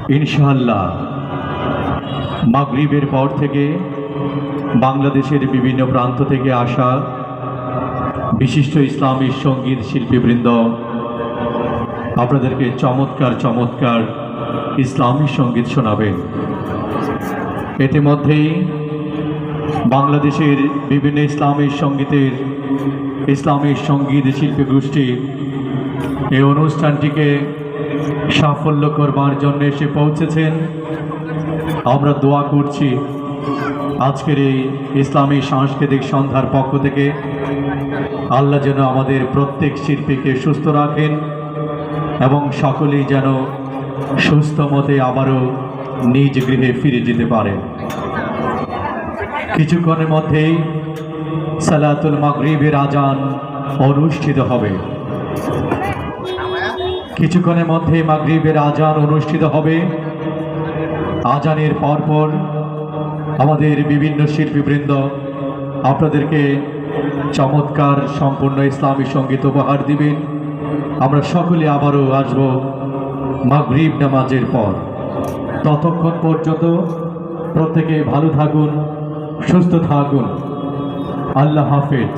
ইনশাআল্লাহ মাগরিবের পর থেকে বাংলাদেশের বিভিন্ন প্রান্ত থেকে আসা বিশিষ্ট ইসলামী সঙ্গীত শিল্পীবৃন্দ আপনাদেরকে চমৎকার চমৎকার ইসলামী সঙ্গীত শোনাবেন। ইতিমধ্যেই বাংলাদেশের বিভিন্ন ইসলামী সঙ্গীত শিল্পী গোষ্ঠী এই অনুষ্ঠানটিকে সাফল্য করবার জন্য এসে পৌঁছেছেন। আমরা দোয়া করছি আজকের এই ইসলামী সাংস্কৃতিক সন্ধ্যার পক্ষ থেকে আল্লাহ যেন আমাদের প্রত্যেক শিল্পীকে সুস্থ রাখেন এবং সকলেই যেন সুস্থ মতে আবারও নিজ গৃহে ফিরে যেতে পারেন। কিছুক্ষণের মধ্যেই সালাতুল মাগরিবের আজান অনুষ্ঠিত হবে। কিছুক্ষণের মধ্যে মাগরিবের আজান অনুষ্ঠিত হবে। আজানের পরপর আমাদের বিভিন্ন শিল্পীবৃন্দ আপনাদেরকে চমৎকার সম্পূর্ণ ইসলামী সঙ্গীত উপহার দিবেন। আমরা সকলে আবারও আসব মাগরিব নামাজের পর। ততক্ষণ পর্যন্ত প্রত্যেকে ভালো থাকুন, সুস্থ থাকুন। আল্লাহ হাফেজ।